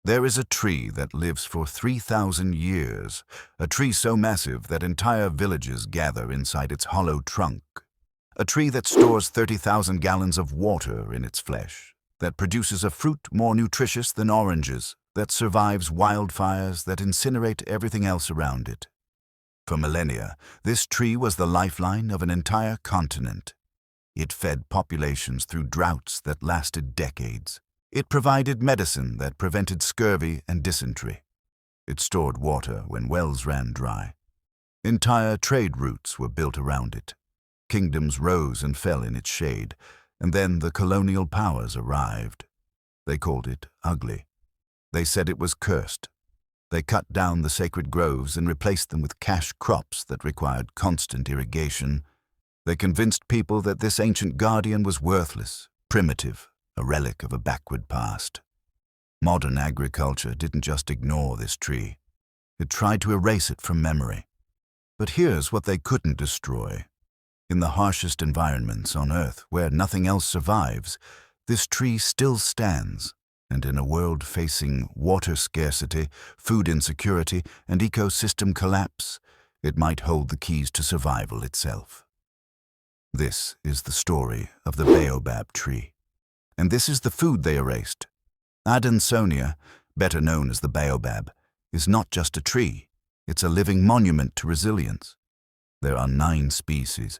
There is a tree that lives for 3,000 years, a tree so massive that entire villages gather inside its hollow trunk. A tree that stores 30,000 gallons of water in its flesh, that produces a fruit more nutritious than oranges, that survives wildfires that incinerate everything else around it. For millennia, this tree was the lifeline of an entire continent. It fed populations through droughts that lasted decades. It provided medicine that prevented scurvy and dysentery. It stored water when wells ran dry. Entire trade routes were built around it. Kingdoms rose and fell in its shade, and then the colonial powers arrived. They called it ugly. They said it was cursed. They cut down the sacred groves and replaced them with cash crops that required constant irrigation. They convinced people that this ancient guardian was worthless, primitive, a relic of a backward past. Modern agriculture didn't just ignore this tree. It tried to erase it from memory. But here's what they couldn't destroy. In the harshest environments on Earth, where nothing else survives, this tree still stands. And in a world facing water scarcity, food insecurity, and ecosystem collapse, it might hold the keys to survival itself. This is the story of the baobab tree. And this is the food they erased. Adansonia, better known as the baobab, is not just a tree. It's a living monument to resilience. There are 9 species,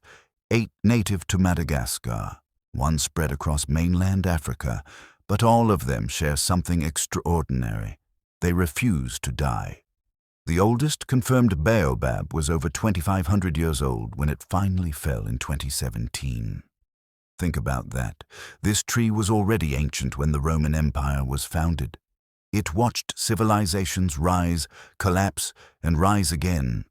8 native to Madagascar, 1 spread across mainland Africa, but all of them share something extraordinary. They refuse to die. The oldest confirmed baobab was over 2,500 years old when it finally fell in 2017. Think about that. This tree was already ancient when the Roman Empire was founded. It watched civilizations rise, collapse, and rise again.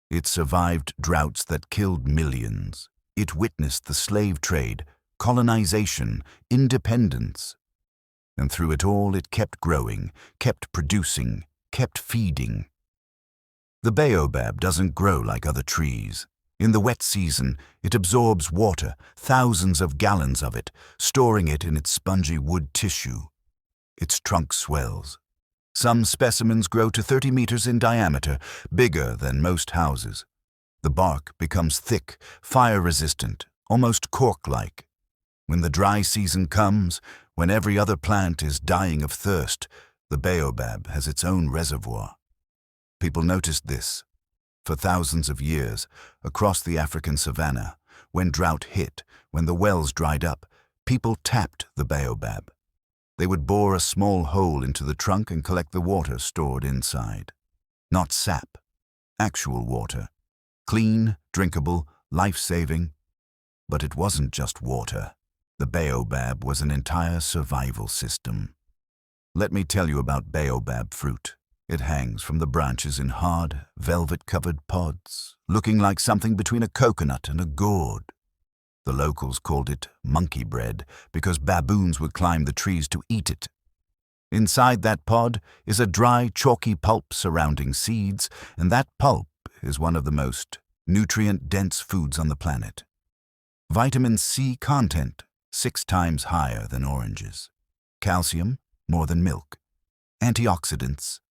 It survived droughts that killed millions. It witnessed the slave trade, colonization, independence. And through it all, it kept growing, kept producing, kept feeding. The baobab doesn't grow like other trees. In the wet season, it absorbs water, thousands of gallons of it, storing it in its spongy wood tissue. Its trunk swells. Some specimens grow to 30 meters in diameter, bigger than most houses. The bark becomes thick, fire-resistant, almost cork-like. When the dry season comes, when every other plant is dying of thirst, the baobab has its own reservoir. People noticed this. For thousands of years, across the African savanna, when drought hit, when the wells dried up, people tapped the baobab. They would bore a small hole into the trunk and collect the water stored inside. Not sap, actual water. Clean, drinkable, life-saving. But it wasn't just water. The baobab was an entire survival system. Let me tell you about baobab fruit. It hangs from the branches in hard, velvet-covered pods, looking like something between a coconut and a gourd. The locals called it monkey bread because baboons would climb the trees to eat it. Inside that pod is a dry, chalky pulp surrounding seeds, and that pulp is one of the most nutrient-dense foods on the planet. Vitamin C content, 6 times higher than oranges. Calcium, more than milk. Antioxidants,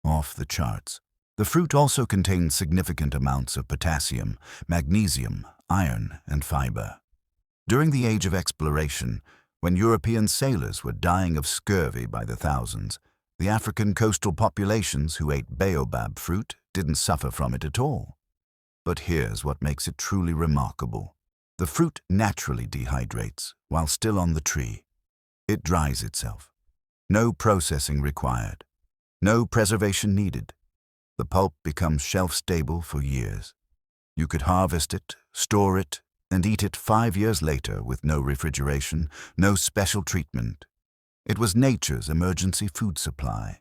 off the charts. The fruit also contains significant amounts of potassium, magnesium, iron, and fiber. During the age of exploration, when European sailors were dying of scurvy by the thousands, the African coastal populations who ate baobab fruit didn't suffer from it at all. But here's what makes it truly remarkable. The fruit naturally dehydrates while still on the tree. It dries itself. No processing required. No preservation needed. The pulp becomes shelf-stable for years. You could harvest it, store it, and eat it 5 years later with no refrigeration, no special treatment. It was nature's emergency food supply.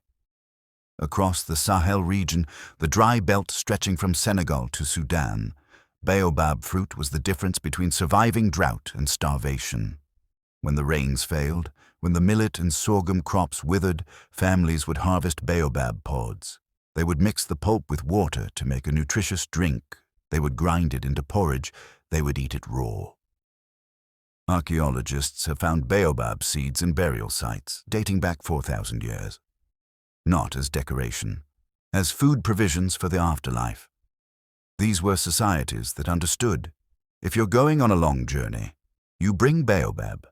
Across the Sahel region, the dry belt stretching from Senegal to Sudan, baobab fruit was the difference between surviving drought and starvation. When the rains failed, when the millet and sorghum crops withered, families would harvest baobab pods. They would mix the pulp with water to make a nutritious drink. They would grind it into porridge. They would eat it raw. Archaeologists have found baobab seeds in burial sites dating back 4,000 years. not as decoration, as food provisions for the afterlife. These were societies that understood, if you're going on a long journey, you bring baobab.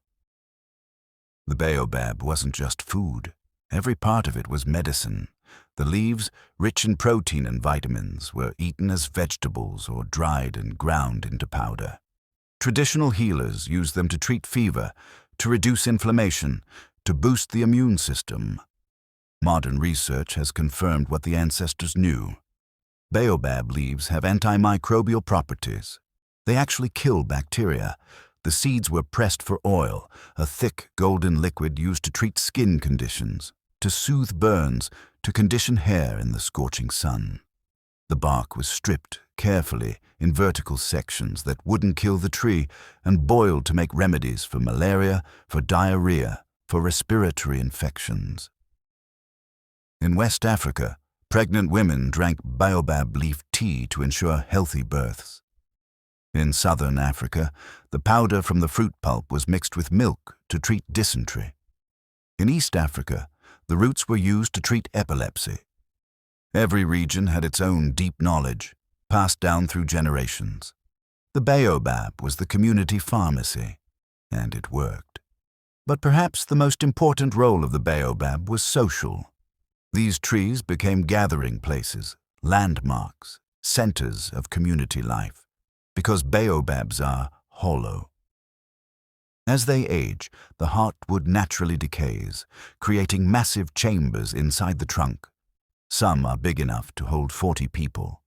The baobab wasn't just food. Every part of it was medicine. The leaves, rich in protein and vitamins, were eaten as vegetables or dried and ground into powder. Traditional healers used them to treat fever, to reduce inflammation, to boost the immune system. Modern research has confirmed what the ancestors knew. Baobab leaves have antimicrobial properties. They actually kill bacteria. The seeds were pressed for oil, a thick golden liquid used to treat skin conditions, to soothe burns, to condition hair in the scorching sun. The bark was stripped carefully in vertical sections that wouldn't kill the tree and boiled to make remedies for malaria, for diarrhea, for respiratory infections. In West Africa, pregnant women drank baobab leaf tea to ensure healthy births. In southern Africa, the powder from the fruit pulp was mixed with milk to treat dysentery. In East Africa, the roots were used to treat epilepsy. Every region had its own deep knowledge, passed down through generations. The baobab was the community pharmacy, and it worked. But perhaps the most important role of the baobab was social. These trees became gathering places, landmarks, centers of community life, because baobabs are hollow. As they age, the heartwood naturally decays, creating massive chambers inside the trunk. Some are big enough to hold 40 people.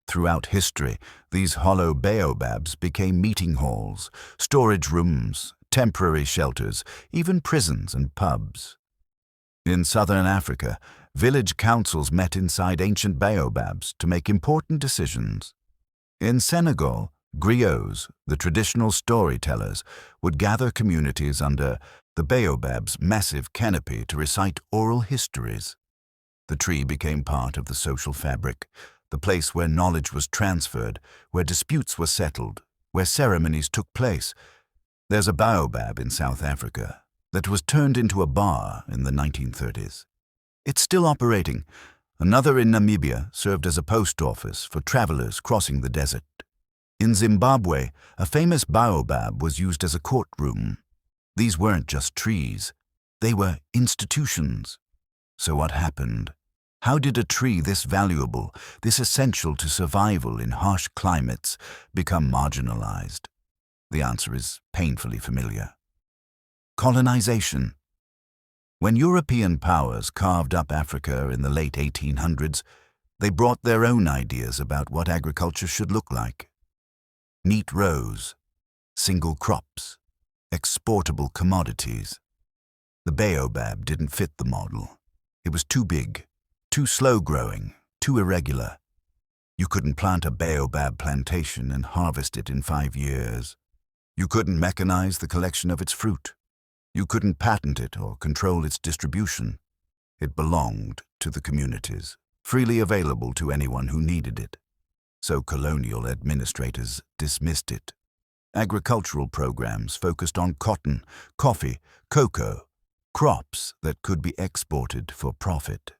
Throughout history, these hollow baobabs became meeting halls, storage rooms, temporary shelters, even prisons and pubs. In southern Africa, village councils met inside ancient baobabs to make important decisions. In Senegal, griots, the traditional storytellers, would gather communities under the baobab's massive canopy to recite oral histories. The tree became part of the social fabric, the place where knowledge was transferred, where disputes were settled, where ceremonies took place. There's a baobab in South Africa that was turned into a bar in the 1930s. It's still operating. Another in Namibia served as a post office for travelers crossing the desert. In Zimbabwe, a famous baobab was used as a courtroom. These weren't just trees. They were institutions. So what happened? How did a tree this valuable, this essential to survival in harsh climates, become marginalized? The answer is painfully familiar. Colonization. When European powers carved up Africa in the late 1800s, they brought their own ideas about what agriculture should look like. Neat rows, single crops, exportable commodities. The baobab didn't fit the model. It was too big, too slow-growing, too irregular. You couldn't plant a baobab plantation and harvest it in 5 years. You couldn't mechanize the collection of its fruit. You couldn't patent it or control its distribution. It belonged to the communities, freely available to anyone who needed it. So colonial administrators dismissed it. Agricultural programs focused on cotton, coffee, cocoa, crops that could be exported for profit.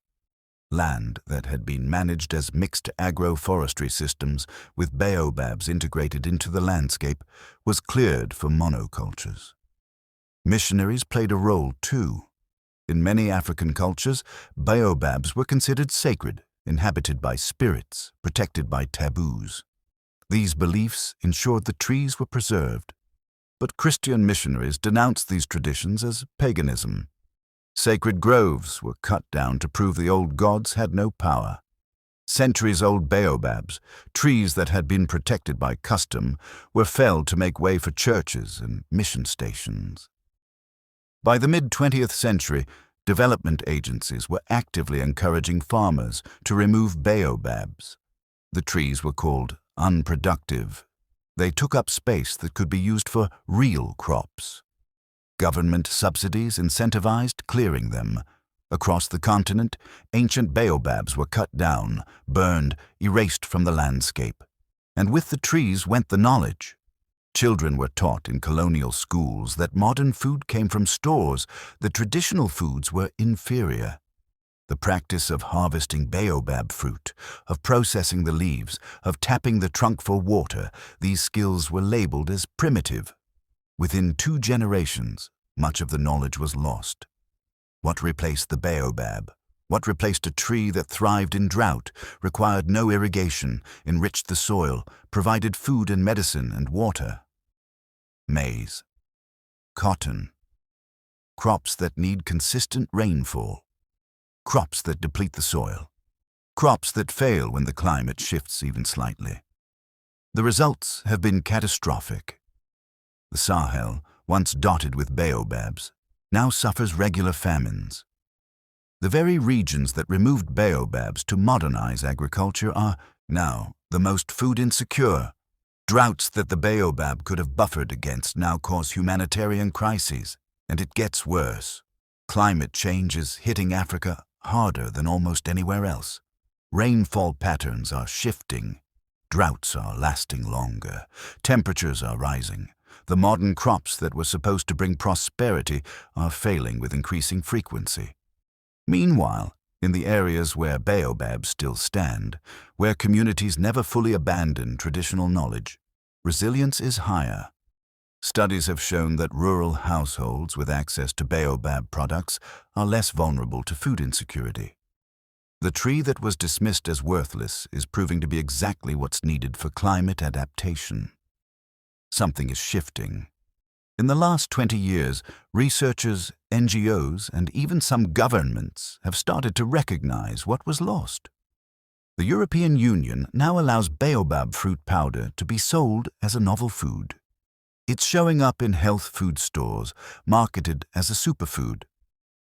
Land that had been managed as mixed agroforestry systems with baobabs integrated into the landscape was cleared for monocultures. Missionaries played a role too. In many African cultures, baobabs were considered sacred, inhabited by spirits, protected by taboos. These beliefs ensured the trees were preserved. But Christian missionaries denounced these traditions as paganism. Sacred groves were cut down to prove the old gods had no power. Centuries-old baobabs, trees that had been protected by custom, were felled to make way for churches and mission stations. By the mid-20th century, development agencies were actively encouraging farmers to remove baobabs. The trees were called unproductive. They took up space that could be used for real crops. Government subsidies incentivized clearing them. Across the continent, ancient baobabs were cut down, burned, erased from the landscape. And with the trees went the knowledge. Children were taught in colonial schools that modern food came from stores, that traditional foods were inferior. The practice of harvesting baobab fruit, of processing the leaves, of tapping the trunk for water, these skills were labeled as primitive. Within 2 generations, much of the knowledge was lost. What replaced the baobab? What replaced a tree that thrived in drought, required no irrigation, enriched the soil, provided food and medicine and water? Maize, cotton, crops that need consistent rainfall, crops that deplete the soil, crops that fail when the climate shifts even slightly. The results have been catastrophic. The Sahel, once dotted with baobabs, now suffers regular famines. The very regions that removed baobabs to modernize agriculture are now the most food insecure. Droughts that the baobab could have buffered against now cause humanitarian crises, and it gets worse. Climate change is hitting Africa harder than almost anywhere else. Rainfall patterns are shifting. Droughts are lasting longer. Temperatures are rising. The modern crops that were supposed to bring prosperity are failing with increasing frequency. Meanwhile, in the areas where baobabs still stand, where communities never fully abandon traditional knowledge, resilience is higher. Studies have shown that rural households with access to baobab products are less vulnerable to food insecurity. The tree that was dismissed as worthless is proving to be exactly what's needed for climate adaptation. Something is shifting. In the last 20 years, researchers, NGOs, and even some governments have started to recognize what was lost. The European Union now allows baobab fruit powder to be sold as a novel food. It's showing up in health food stores, marketed as a superfood.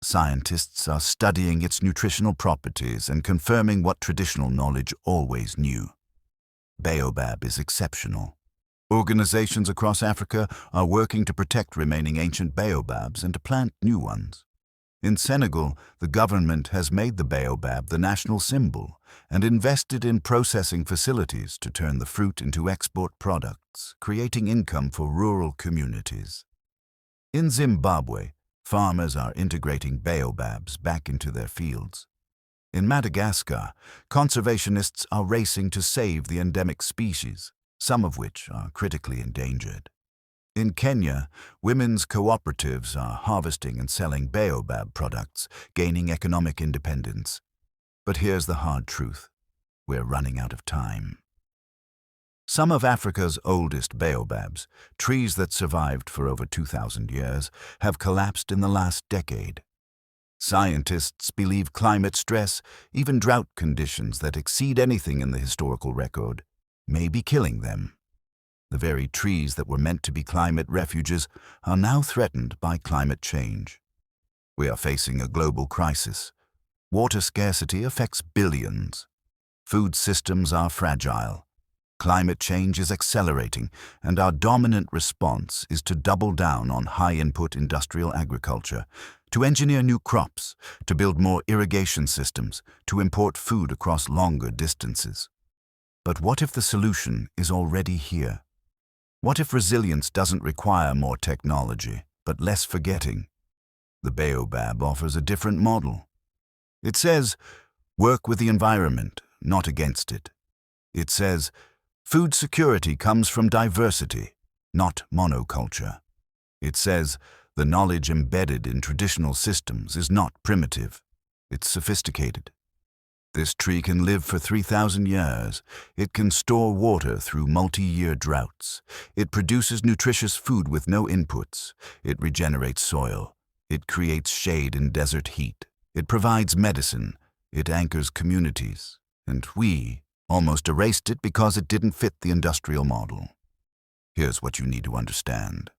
Scientists are studying its nutritional properties and confirming what traditional knowledge always knew. Baobab is exceptional. Organizations across Africa are working to protect remaining ancient baobabs and to plant new ones. In Senegal, the government has made the baobab the national symbol and invested in processing facilities to turn the fruit into export products, creating income for rural communities. In Zimbabwe, farmers are integrating baobabs back into their fields. In Madagascar, conservationists are racing to save the endemic species, some of which are critically endangered. In Kenya, women's cooperatives are harvesting and selling baobab products, gaining economic independence. But here's the hard truth. We're running out of time. Some of Africa's oldest baobabs, trees that survived for over 2,000 years, have collapsed in the last decade. Scientists believe climate stress, even drought conditions that exceed anything in the historical record, may be killing them. The very trees that were meant to be climate refuges are now threatened by climate change. We are facing a global crisis. Water scarcity affects billions. Food systems are fragile. Climate change is accelerating, and our dominant response is to double down on high-input industrial agriculture, to engineer new crops, to build more irrigation systems, to import food across longer distances. But what if the solution is already here? What if resilience doesn't require more technology, but less forgetting? The baobab offers a different model. It says, work with the environment, not against it. It says, food security comes from diversity, not monoculture. It says, the knowledge embedded in traditional systems is not primitive, it's sophisticated. This tree can live for 3,000 years. It can store water through multi-year droughts. It produces nutritious food with no inputs. It regenerates soil. It creates shade in desert heat. It provides medicine. It anchors communities. And we almost erased it because it didn't fit the industrial model. Here's what you need to understand.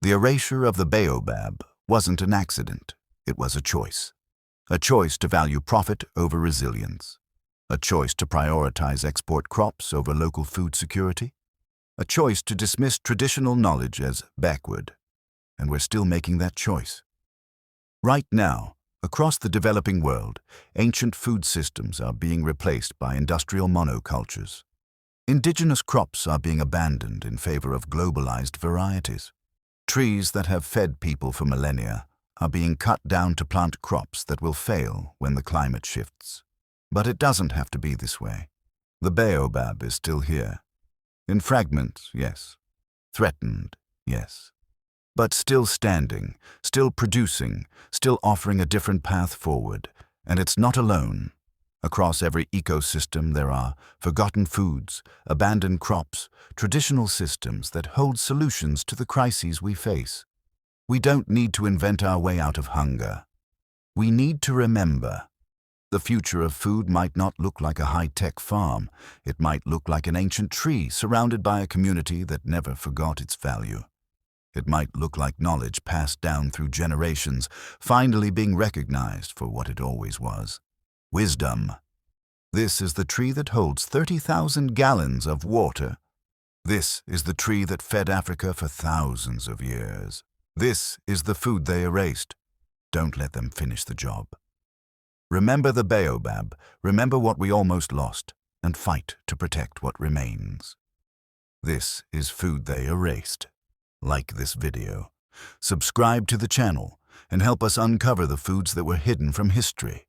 The erasure of the baobab wasn't an accident. It was a choice. A choice to value profit over resilience. A choice to prioritize export crops over local food security. A choice to dismiss traditional knowledge as backward. And we're still making that choice. Right now, across the developing world, ancient food systems are being replaced by industrial monocultures. Indigenous crops are being abandoned in favor of globalized varieties. Trees that have fed people for millennia are being cut down to plant crops that will fail when the climate shifts. But it doesn't have to be this way. The baobab is still here. In fragments, yes. Threatened, yes. But still standing, still producing, still offering a different path forward. And it's not alone. Across every ecosystem there are forgotten foods, abandoned crops, traditional systems that hold solutions to the crises we face. We don't need to invent our way out of hunger. We need to remember. The future of food might not look like a high-tech farm. It might look like an ancient tree surrounded by a community that never forgot its value. It might look like knowledge passed down through generations, finally being recognized for what it always was. Wisdom. This is the tree that holds 30,000 gallons of water. This is the tree that fed Africa for thousands of years. This is the food they erased. Don't let them finish the job. Remember the baobab, remember what we almost lost, and fight to protect what remains. This is food they erased. Like this video. Subscribe to the channel and help us uncover the foods that were hidden from history.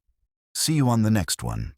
See you on the next one.